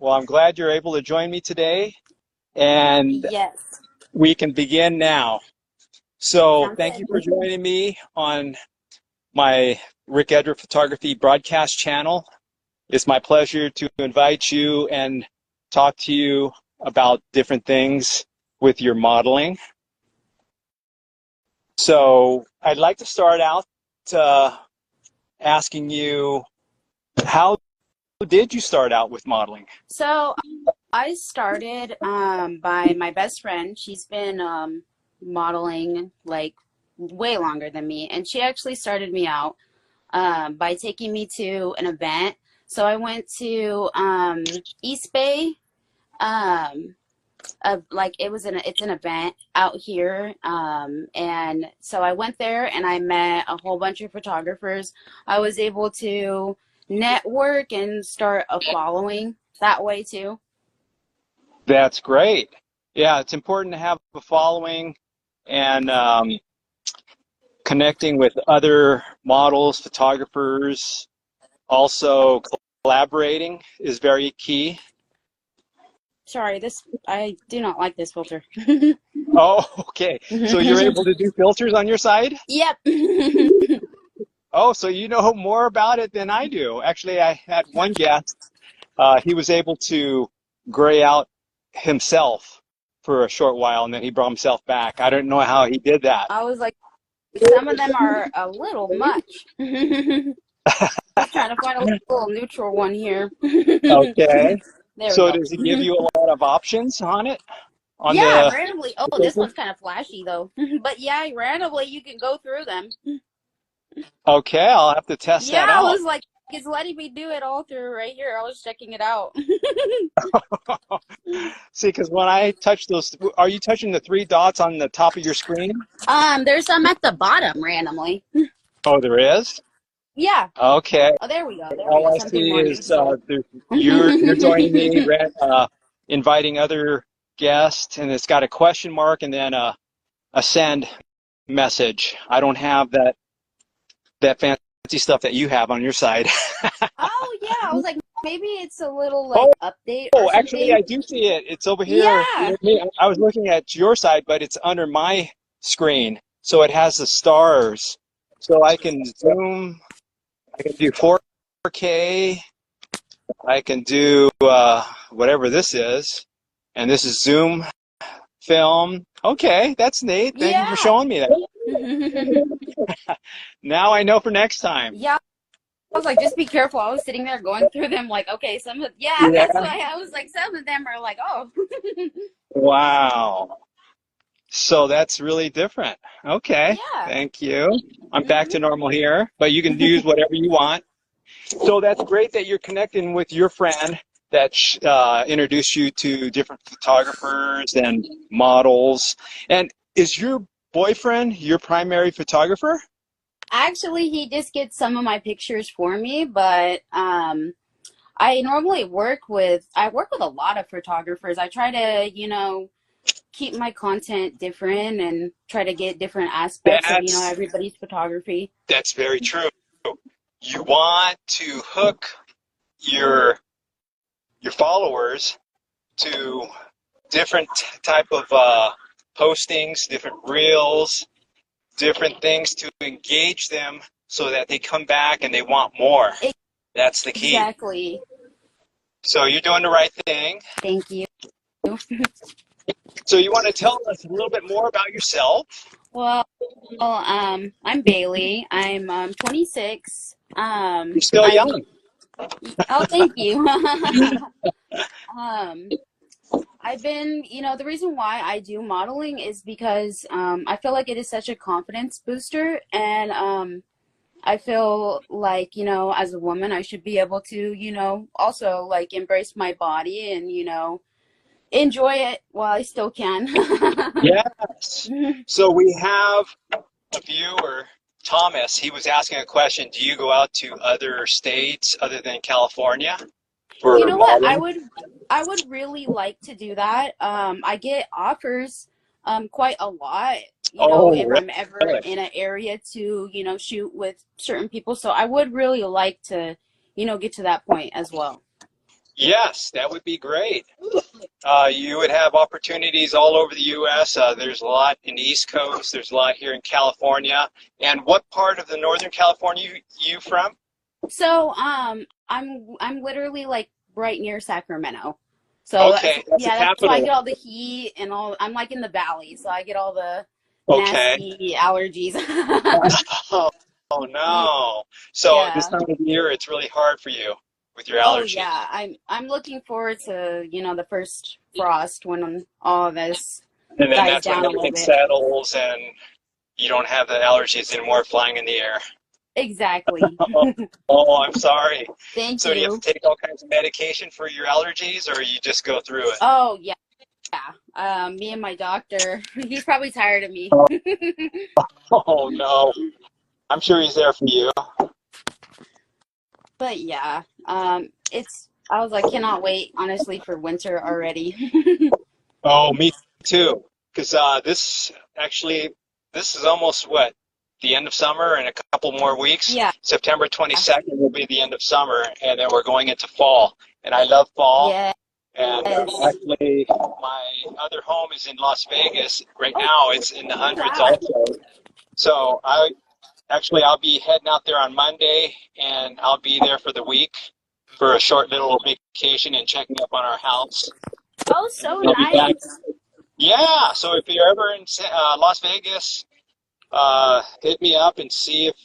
Well, I'm glad you're able to join me today, and Yes. we can begin now. So, Sounds thank you for good. joining me on my Rick Edward Photography broadcast channel. It's my pleasure to invite you and talk to you about different things with your modeling. So, I'd like to start out uh, asking you, how did you start out with modeling? So I started by my best friend. She's been modeling like way longer than me, and she actually started me out by taking me to an event. So I went to East Bay. Like it's an event out here, and so I went there and I met a whole bunch of photographers. I was able to network and start a following that way too. That's great. Yeah, it's important to have a following and connecting with other models, photographers. Also, collaborating is very key. Sorry, this I do not like this filter. Oh, okay. So you're able to do filters on your side? Yep. Oh, so you know more about it than I do. Actually, I had one guest. He was able to gray out himself for a short while, and then he brought himself back. I don't know how he did that. I was like, some of them are a little much. Just trying to find a little neutral one here. Okay. There we So go. does it give you a lot of options on it? On Yeah, the randomly. Oh, this one's kind of flashy though. But yeah, randomly you can go through them. Okay, I'll have to test Yeah, that I out. was like, it's letting me do it all through right here. I was checking it out. See, because when I touch those, are you touching the three dots on the top of your screen? There's some at the bottom randomly. Oh, there is? Yeah. Okay. Oh, there we go. There we go. All I Something see more is neutral. you're joining me, inviting other guests, and it's got a question mark and then a send message. I don't have that fancy stuff that you have on your side. Oh yeah, I was like, maybe it's a little Oh, like update or actually, something. I do see it. It's over here Yeah. near me. I was looking at your side, but it's under my screen. So it has the stars. So I can zoom. I can do 4K. I can do whatever this is. And this is zoom film. Okay, that's neat. Thank you for Yeah. showing me that. Now I know for next time. Yeah. I was like, just be careful. I was sitting there going through them, like, okay, yeah, Yeah. that's why I was like, some of them are like, oh. Wow. So that's really different. Okay, Yeah. thank you. I'm back Hmm. to normal here, but you can use whatever you want. So that's great that you're connecting with your friend that introduced you to different photographers and models. And is your boyfriend your primary photographer? Actually, he just gets some of my pictures for me, but I normally I work with a lot of photographers. I try to, keep my content different and try to get different aspects of, That's everybody's photography. that's very true. You want to hook your your followers to different type of postings, different reels, different things to engage them so that they come back and they want more. That's the key. Exactly. So you're doing the right thing. Thank you. So you want to tell us a little bit more about yourself? Well, I'm Bailey. I'm 26. You're still I've young. Oh, thank you. um, I've been, the reason why I do modeling is because I feel like it is such a confidence booster, and I feel like, as a woman, I should be able to, also like embrace my body and, enjoy it while I still can. Yes. So we have a viewer, Thomas. He was asking a question. Do you go out to other states other than California for You know what? modeling? I would really like to do that. I get offers quite a lot, Oh, if I'm ever really? in an area to, shoot with certain people. So I would really like to, get to that point as well. Yes, that would be great. You would have opportunities all over the U.S. There's a lot in the East Coast. There's a lot here in California. And what part of the Northern California you from? So, I'm literally like right near Sacramento. So Okay, that's the that's why I capital. get all the heat and all. I'm like in the valley, so I get all the Okay. nasty allergies. Oh, oh no. So this Yeah. time of year, it's really hard for you with your Oh allergies. yeah. I'm looking forward to, the first frost when all of this And then dies that's when down a little everything bit. settles and you don't have the allergies anymore flying in the air. Exactly. Oh, I'm sorry. Thank So do you have you. to take all kinds of medication for your allergies or you just go through it? Oh yeah. Me and my doctor, he's probably tired of me. Oh no. I'm sure he's there for you. But yeah, I was like, cannot wait, honestly, for winter already. Oh, me too. Because this is almost what, the end of summer in a couple more weeks. Yeah. September 22nd will be the end of summer, and then we're going into fall. And I love fall. Yes. And actually, my other home is in Las Vegas. Right Oh, now, it's in the hundreds wow. also. So I'll be heading out there on Monday, and I'll be there for the week for a short little vacation and checking up on our house. Oh, And so then I'll be back. nice. Yeah, so if you're ever in Las Vegas, hit me up and see if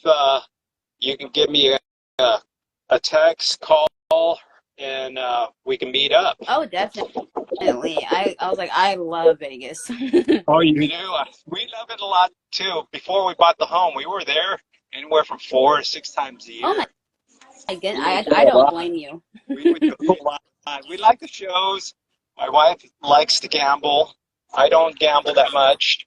you can give me a text, call, and we can meet up. Oh, definitely. I was like, I love Vegas. Oh, you do? We love it a lot too. Before we bought the home, we were there anywhere from 4 to 6 times a Oh year. my goodness, We would I go a don't lot. blame you. We would go a lot. We like the shows. My wife likes to gamble. I don't gamble that much.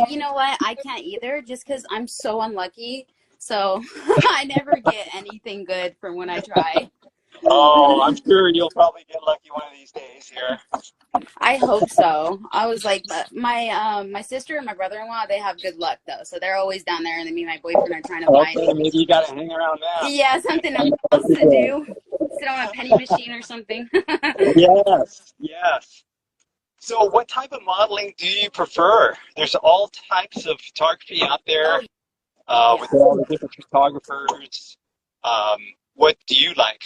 You know what? I can't either, just because I'm so unlucky. So I never get anything good from when I try. Oh, I'm sure you'll probably get lucky one of these days here. I hope so. I was like, but my sister and my brother-in-law, they have good luck though, so they're always down there, and then me and my boyfriend are trying to find, Okay, maybe you got to hang around them. yeah, something else to do. Sit on a penny machine or something. Yes, yes. So, what type of modeling do you prefer? There's all types of photography out there Oh yeah. with all the different photographers. Um, what do you like?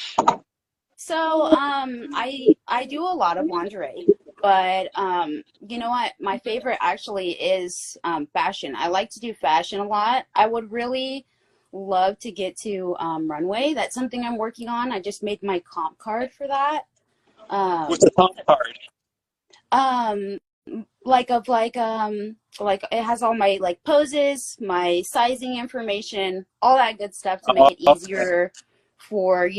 So I do a lot of lingerie, but you know what? My favorite actually is fashion. I like to do fashion a lot. I would really love to get to runway. That's something I'm working on. I just made my comp card for that. What's Um, the top card? um, like it has all my like poses, my sizing information, all that good stuff to make it Okay. easier for,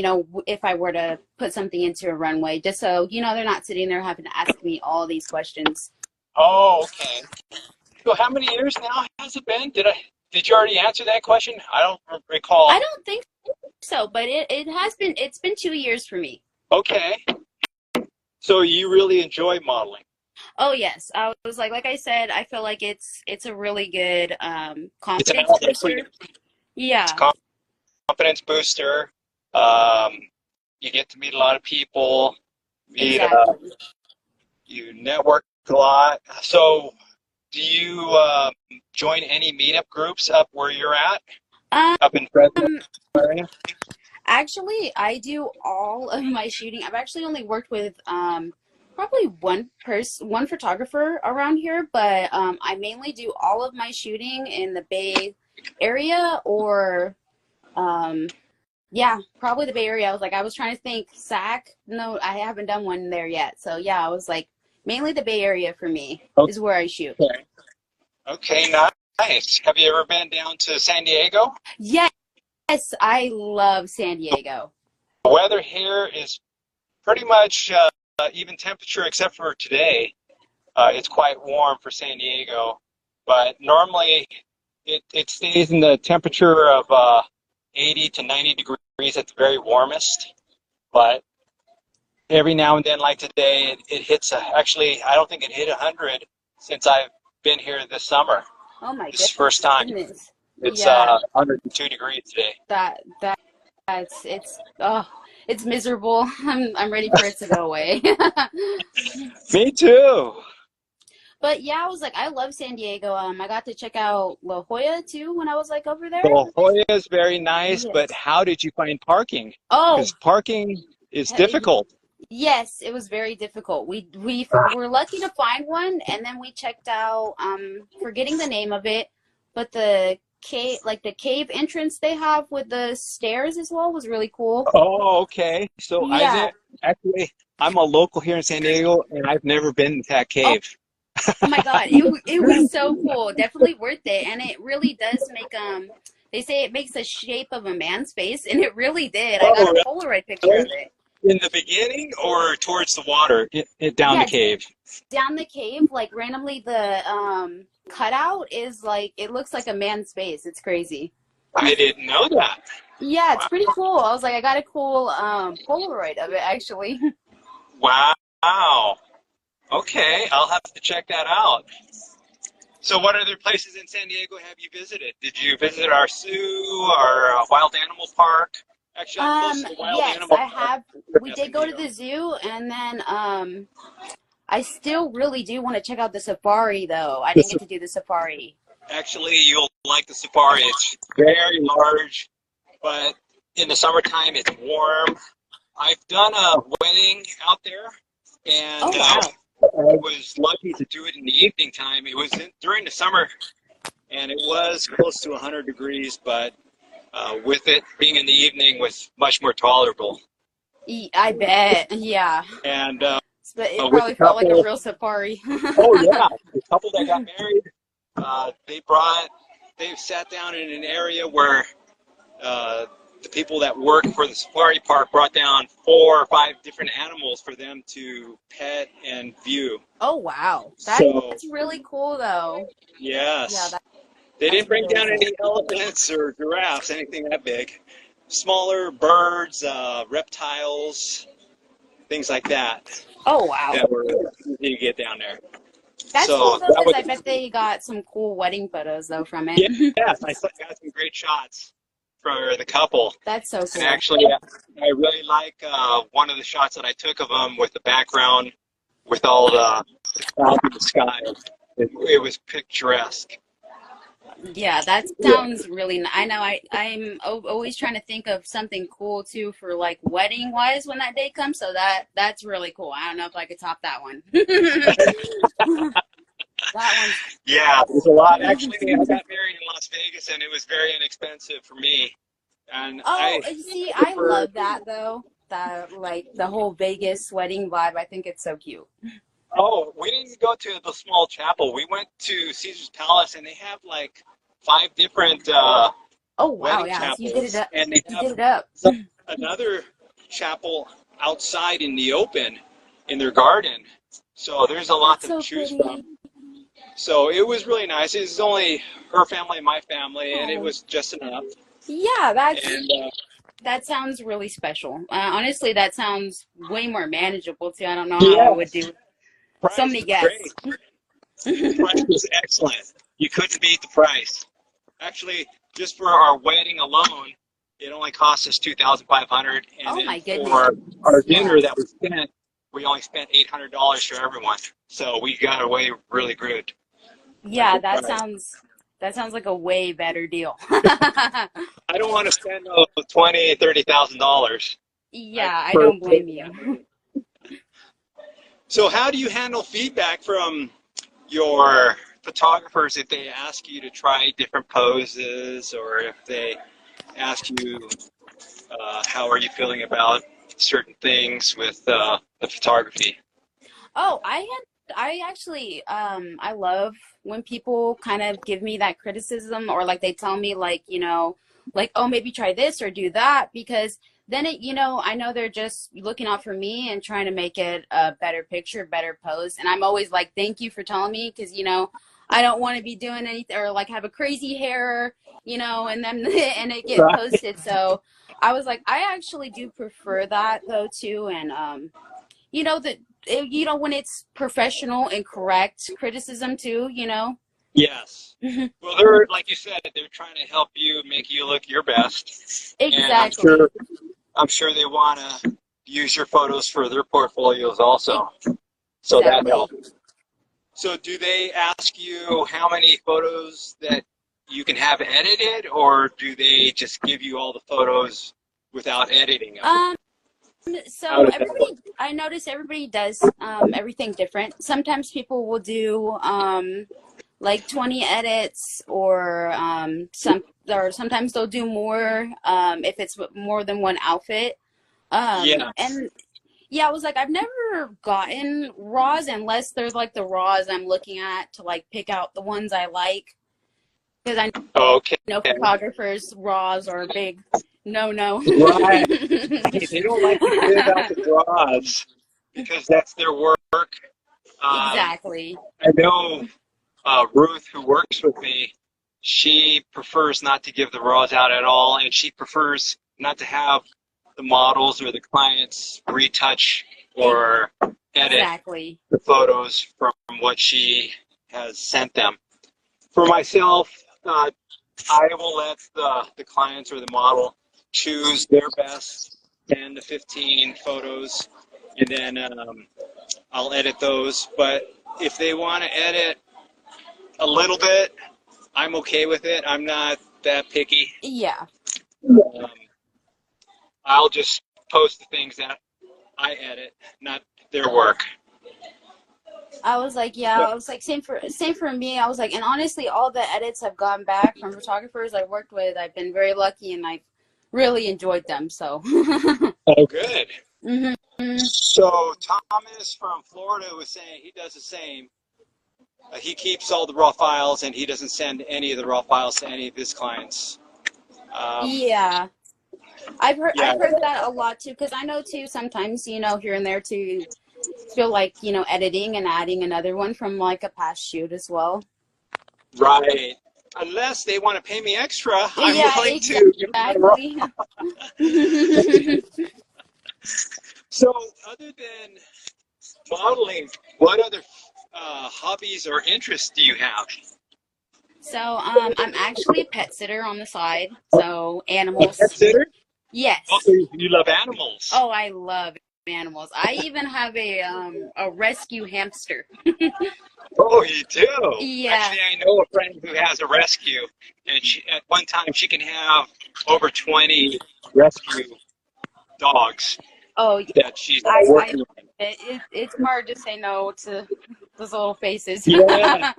if I were to put something into a runway, just so, they're not sitting there having to ask me all these questions. Oh, okay. So, how many years now has it been? Did you already answer that question? I don't I recall. don't think so, but it's been 2 years for me. Okay. So, you really enjoy modeling. Oh yes. I was like I said, I feel like it's a really good It's an confidence outlet for you. booster. It's Yeah, a confidence booster. Um, you get to meet a lot of people. Meet, exactly. you network a lot. So, do you join any meetup groups up where you're at, up in Fresno Um, area? Actually, I do all of my shooting. I've actually only worked with probably one photographer around here, but I mainly do all of my shooting in the Bay Area or um, yeah, probably the Bay Area. I was trying to think SAC. No, I haven't done one there yet. So yeah, I was like mainly the Bay Area for me is where I shoot. Okay. Okay, nice. Have you ever been down to San Diego? Yes, I love San Diego. The weather here is pretty much even temperature except for today. It's quite warm for San Diego, but normally it stays in the temperature of 80 to 90 degrees at the very warmest. But every now and then, like today, it hits actually, I don't think it hit 100 since I've been here this summer. Oh my This is the first time. goodness. It's Yeah, 102 degrees today. that that's it's oh It's miserable. I'm ready for it to go away. Me too. But yeah, I was like, I love San Diego. I got to check out La Jolla too when I was like over there. La Jolla is very nice, but Yes. how did you find parking? Oh, Because parking is difficult. yes, it was very difficult. We were lucky to find one, and then we checked out. Forgetting the name of it, but the cave entrance they have with the stairs as well, was really cool. Oh, okay. So Yeah. actually, I'm a local here in San Diego, and I've never been to that Oh cave. my God, it was so cool. Definitely worth it, and it really does make. They say it makes a shape of a man's face, and it really did. I got Oh, a Polaroid picture really? of it. In the beginning or towards the water, down the Yeah, cave? down the cave, like randomly the cutout is like it looks like a man's face. It's crazy. I didn't know that. Yeah, it's pretty Wow. cool. I was like, I got a cool Polaroid of it actually. Wow. Okay, I'll have to check that out. So, what other places in San Diego have you visited? Did you visit our zoo, our wild animal park? Actually, I'm close to the wild Yes, animal I park have. in We did go to Escondido. the zoo, and then I still really do want to check out the safari though. I The didn't get to do the safari. Actually, you'll like the safari. It's very large, but in the summertime, it's warm. I've done a wedding out there, and Oh wow. I was lucky to do it in the evening time. It was during the summer, and it was close to 100 degrees, but with it being in the evening was much more tolerable. I bet. Yeah. And But it with the probably felt like a couple, real safari. oh yeah, the couple that got married, uh, they brought, they sat down in an area where uh, the people that work for the safari park brought down 4 or 5 different animals for them to pet and view. Oh wow. So, That's really cool though. Yeah, yes, they that's didn't bring really down cool. any elephants or giraffes, anything that big. Smaller birds, reptiles, things like that Oh wow. that were easy to get down there. That's cool So though, that because was, I bet they got some cool wedding photos though from it. yeah, yes, got some great shots for the couple. That's so And cool. actually, I really like one of the shots that I took of them with the background with all the clouds in the sky. It was picturesque. Yeah, that Yeah. sounds really. I know. Always trying to think of something cool too for like wedding wise when that day comes. So that's really cool. I don't know if I could top that one. That one's Yeah, there's a cool. lot. Actually, I got married in Las Vegas, and it was very inexpensive for me. And Oh, I you see, I prefer. love that though. That like the whole Vegas wedding vibe. I think it's so cute. Oh, we didn't go to the small chapel. We went to Caesar's Palace, and they have like 5 different Oh wow, wedding yeah. So you did it chapels, up. and they You have did it up. another chapel outside in the open in their garden. So there's a lot That's to so choose pretty. from. So it was really nice. It was only her family and my family, and it Oh, was just enough. yeah. And That sounds really special. Honestly, that sounds way more manageable too. I don't know how I would yes, do so price many was great. guests. The price was excellent. You couldn't beat the price. Actually, just for our wedding alone, it only cost us 2,500, and Oh then my goodness. for our Yeah. dinner that we only spent $800 for everyone. So we got away really good, a Yeah, good price. that sounds like a way better deal. I don't want to spend $20,000, $30,000. I Yeah, I prefer don't blame you. So how do you handle feedback from your photographers if they ask you to try different poses, or if they ask you how are you feeling about certain things with the photography? Oh, I actually I love when people kind of give me that criticism or like they tell me like, like oh maybe try this or do that because then I know they're just looking out for me and trying to make it a better picture, better pose. And I'm always like thank you for telling me because I don't want to be doing anything or like have a crazy hair, and then and it get Right. posted. So I was like I actually do prefer that though too and that when it's professional and correct criticism too. Yes. Well, they're like you said, they're trying to help you make you look your best, and I'm Exactly. sure I'm sure they want to use your photos for their portfolios also. So that Exactly. helps. So do they ask you how many photos that you can have edited, or do they just give you all the photos without editing them? Um, How so does that work? everybody, I notice everybody does everything different. Sometimes people will do like 20 edits, or or sometimes they'll do more if it's more than one outfit. Yeah. And yeah, I was like, I've never gotten raws unless they're like the raws I'm looking at to like pick out the ones I like, because I Okay. know photographers raws are a big no. Right. They don't like to give out the draws because that's their work. Exactly. I know Ruth, who works with me, she prefers not to give the raws out at all, and she prefers not to have the models or the clients retouch or edit Exactly. the photos from what she has sent them. For myself, I will let the clients or the model choose their best 10 to 15 photos, and then I'll edit those. But if they want to edit a little bit, I'm okay with it. I'm not that picky. Yeah. Um, I'll just post the things that I edit, not their work. I was like, yeah, I was like, same for me. I was like, and honestly, all the edits I've gotten back from photographers I worked with, I've been very lucky and I've really enjoyed them. So, Oh, good. hmm So Thomas from Florida was saying he does the same. He keeps all the raw files and he doesn't send any of the raw files to any of his clients. Um, yeah, yeah, I've heard that a lot too, because I know too sometimes, here and there too, feel like, editing and adding another one from like a past shoot as well. right. Unless they want to pay me extra, I'm Yeah, willing to give them the raw. exactly. So, other than modeling, what other hobbies or interests do you have? So, I'm actually a pet sitter on the side. So, A pet animals. sitter? Yes. Also, you love animals. Oh, I love animals. I even have a rescue hamster. Oh, you do? Yeah. Actually, I know a friend who has a rescue, and at one time she can have over 20 rescue dogs Oh, yeah. that she's I working on. it's hard to say no to those little faces. Yes.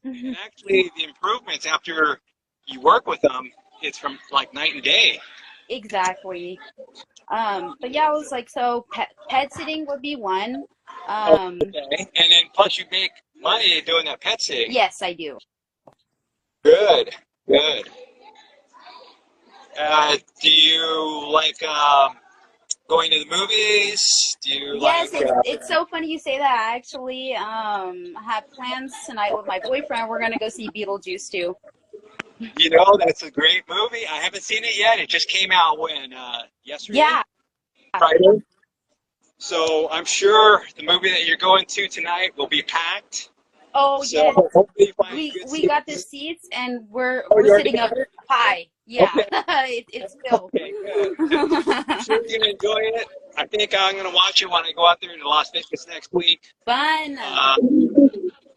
And actually, the improvements after you work with them, it's from like night and day. Exactly. But yeah, I was like, so pet sitting would be one. Um, Okay. And then plus you make money doing that pet sitting. yes, I do. Good. Good. Do you like going to the movies? Do you Yes, like? it's so funny you say that. I actually have plans tonight with my boyfriend. We're gonna go see Beetlejuice too. That's a great movie. I haven't seen it yet. It just came out when yesterday, Yeah. Friday. So I'm sure the movie that you're going to tonight will be packed. Oh So yes. hopefully you find good We got the seats. seats and we're Oh, we're you already sitting got up it? high. Yeah. Okay. It's filled. Okay, good. I'm sure you're gonna enjoy it. I think I'm gonna watch it when I go out there to Las Vegas next week. Fun. Uh,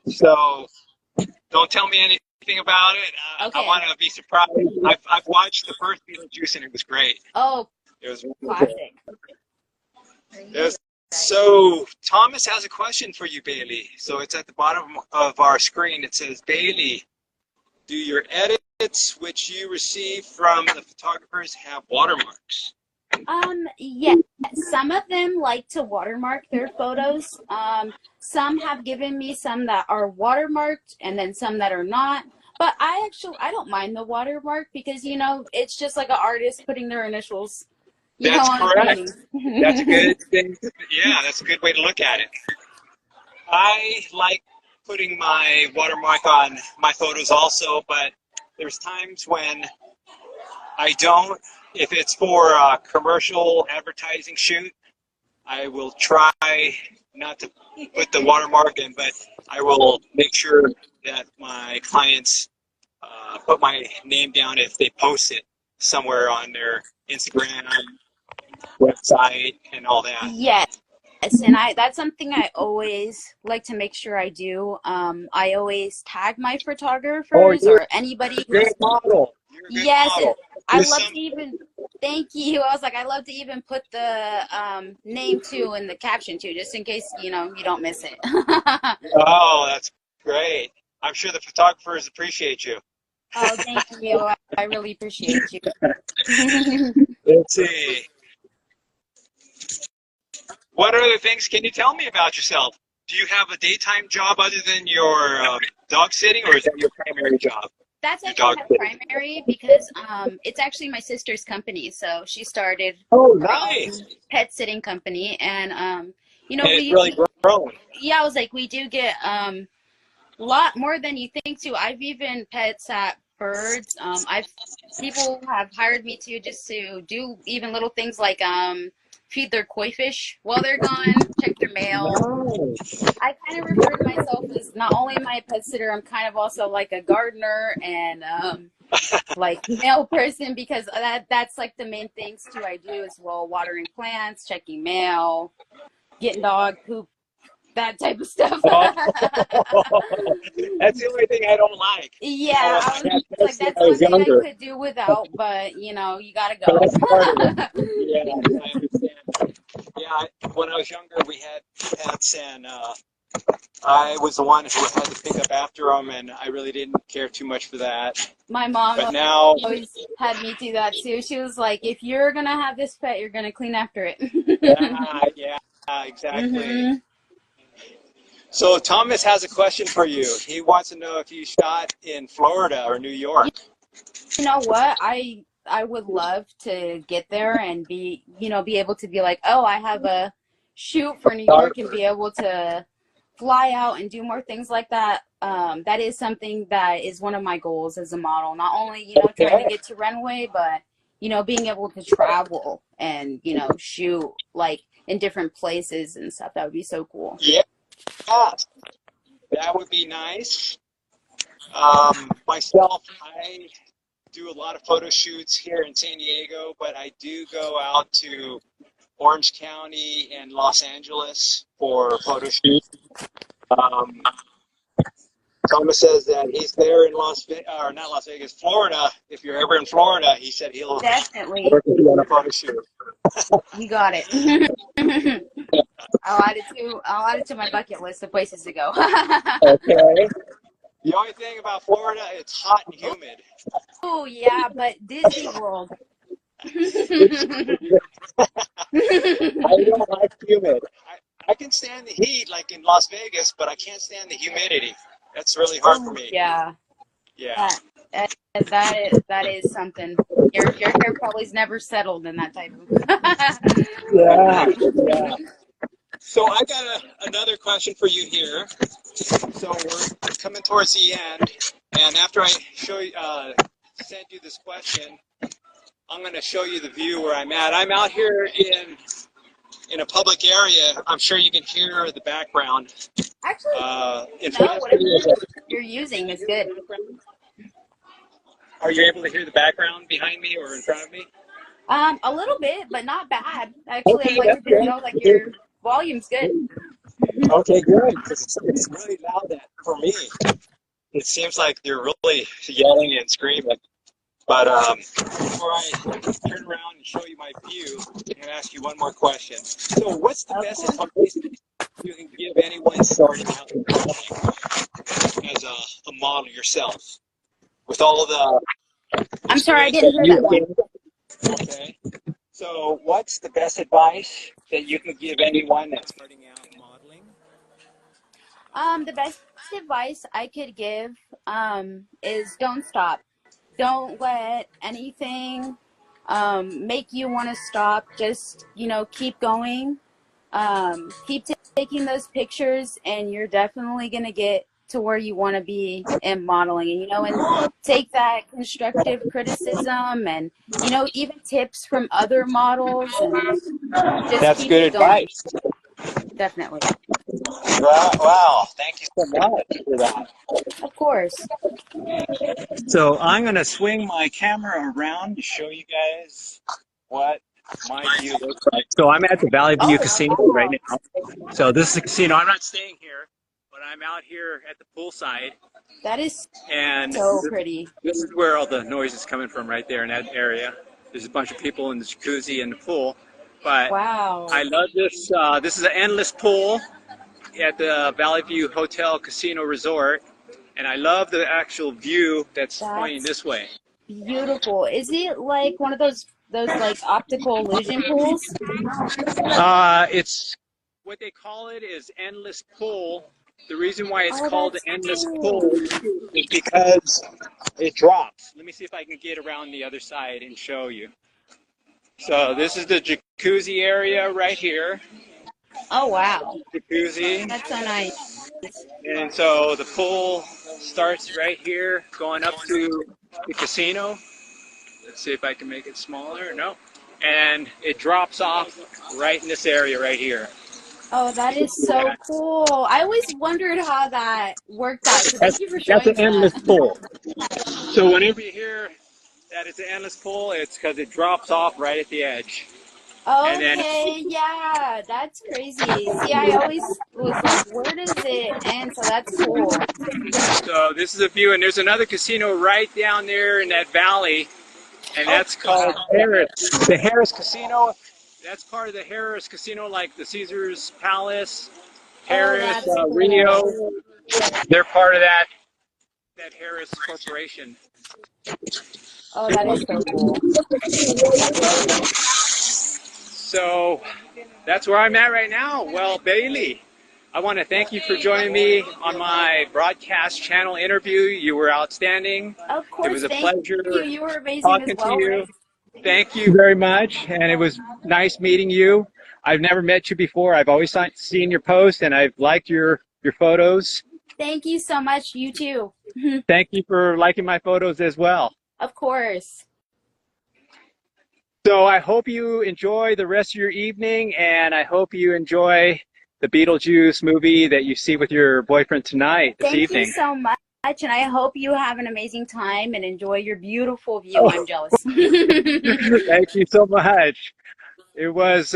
so don't tell me anything about it. I Okay. want to be surprised. I've watched the first Beetlejuice and it was great. Oh, It was wonderful. classic. Yes. So Thomas has a question for you, Bailey. So it's at the bottom of our screen. It says, Bailey, do your edits which you receive from the photographers have watermarks? Yeah, some of them like to watermark their photos. Some have given me some that are watermarked and then some that are not. But I don't mind the watermark because, it's just like an artist putting their initials, That's on a correct. painting. That's a good thing. Yeah, that's a good way to look at it. I like putting my watermark on my photos also, but there's times when I don't. If it's for a commercial advertising shoot, I will try not to put the watermark in, but I will make sure that my clients put my name down if they post it somewhere on their Instagram website and all that. Yes, and I that's something I always like to make sure I do. I always tag my Oh, photographers you're or anybody a who's great model. You're a good yes, and model. I Do love some. to even thank you. I was like, I love to even put the name too in the caption too, just in case you don't miss it. Oh, that's great. I'm sure the photographers appreciate you. Oh, thank you. I really appreciate you. Let's see. What other things can you tell me about yourself? Do you have a daytime job other than your dog sitting, or is that your primary job? That's Your actually dog my sitting. primary because it's actually my sister's company. So she started Oh, her nice. own pet sitting company, and And it's we really grown. yeah, I was like, we do get lot more than you think too. I've even pet sat birds. I've people have hired me to just to do even little things like feed their koi fish while they're gone, check their mail. Nice. I kind of refer to myself as not only my pet sitter, I'm kind of also like a gardener and like mail person because that's like the main things too I do as well, watering plants, checking mail, getting dog poop, that type of stuff. Oh, that's the only thing I don't like. Yeah, You know, I I was had like, pets when that's I was one thing I younger, could do without, but you gotta but go. that's part of it. Yeah, I understand. Yeah, when I was younger, we had pets, and I was the one who had to pick up after them, and I really didn't care too much for that. My mom But now, always had me do that too. She was like, if you're gonna have this pet, you're gonna clean after it. yeah, exactly. hmm So Thomas has a question for you. He wants to know if you shot in Florida or New You, York. you know what? I would love to get there and be able to be like, oh, I have a shoot for New York and be able to fly out and do more things like that. That is something that is one of my goals as a model. Not only, trying to Okay. get to runway, but, being able to travel and, shoot like in different places and stuff. That would be so cool. Yeah, that would be nice. Myself, I do a lot of photo shoots here in San Diego, but I do go out to Orange County and Los Angeles for photo shoots. Um, Thomas says that he's there in Las Vegas, or not Las Vegas, Florida. If you're ever in Florida, he said he'll Definitely. work with you on a photo shoot. You got it. I'll add it to my bucket list of places to go. Okay. The only thing about Florida, it's hot and humid. Oh yeah, but Disney World. It's, I don't like humid. I can stand the heat like in Las Vegas, but I can't stand the humidity. That's really hard for Oh me. yeah, Yeah. that that is something. Your hair probably's never settled in that type Yeah. of. Yeah. So I got another question for you here. So we're coming towards the end, and after I send you this question, I'm going to show you the view where I'm at. I'm out here in a public area. I'm sure you can hear the background. Actually, In front no, of whatever me is a, you're using can you is hear the good. background? Are you able to hear the background behind me or in front of me? A little bit, but not bad. Actually, I'd Okay, like that's to just know like good. your volume's good. Okay, good. It's really loud for me. It seems like they're really yelling and screaming. But before I turn around and show you my view, I'm going to ask you one more question. So, what's the Of best course. advice you can give anyone starting out in modeling as a model yourself? With all of the I'm sorry, I experience didn't that hear you've that one. gained, okay? So, what's the best advice that you can give anyone that's starting out modeling? The best advice I could give is don't stop. Don't let anything make you want to stop. Just, keep going. Keep taking those pictures, and you're definitely going to get to where you want to be in modeling. And, and take that constructive criticism and, even tips from other models and just That's keep good it going. advice. Definitely. Wow, thank you so much for that. Of course. So I'm going to swing my camera around to show you guys what my view looks like. So I'm at the Valley View Casino right now. So this is the casino. I'm not staying here, but I'm out here at the poolside. That is And so pretty. this is where all the noise is coming from, right there in that area. There's a bunch of people in the jacuzzi and the pool. But Wow. I love this. This is an endless pool at the Valley View Hotel Casino Resort. And I love the actual view that's pointing this way. Beautiful. Is it like one of those like optical illusion pools? It's what they call it is endless pool. The reason why it's called endless pool is because it drops. Let me see if I can get around the other side and show you. So this is the jacuzzi area right here. Oh wow. Jacuzzi. That's so nice. And so the pool starts right here, going up to the casino. Let's see if I can make it smaller. No. And it drops off right in this area right here. Oh, that is so cool. I always wondered how that worked out. So thank you for showing That's an endless that. pool. So whenever you hear that it's an endless pool, it's because it drops off right at the edge. Okay, yeah, that's crazy. See, I always was like, where does it end? So that's cool. So this is a view, and there's another casino right down there in that valley, and that's called Harris. The Harris Casino. That's part of the Harris Casino, like the Caesar's Palace, Harris, Cool. Rio. They're part of that Harris Corporation. Oh, that is so cool. So that's where I'm at right now. Well, Baylee, I want to thank you for joining me on my broadcast channel interview. You were outstanding. Of course, it was a pleasure you were amazing talking as well. to you. Thank you very much, and it was nice meeting you. I've never met you before. I've always seen your posts, and I've liked your photos. Thank you so much. You too. Thank you for liking my photos as well. Of course. So I hope you enjoy the rest of your evening, and I hope you enjoy the Beetlejuice movie that you see with your boyfriend tonight, this evening. Thank you so much, and I hope you have an amazing time and enjoy your beautiful view. Oh. I'm jealous. Thank you so much. It was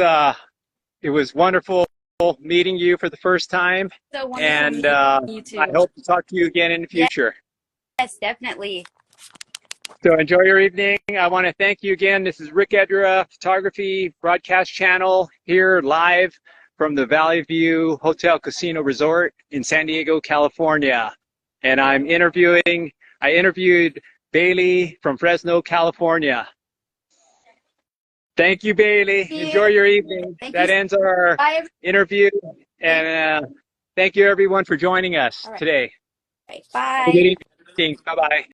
wonderful meeting you for the first time, so and I hope to talk to you again in the future. Yes, definitely. So enjoy your evening. I want to thank you again. This is Rick Edra Photography Broadcast Channel here live from the Valley View Hotel Casino Resort in San Diego, California. And I interviewed Baylee from Fresno, California. Thank you, Baylee. Enjoy your evening. That ends our interview. And thank you, everyone, for joining us today. Bye. Good evening. Bye-bye.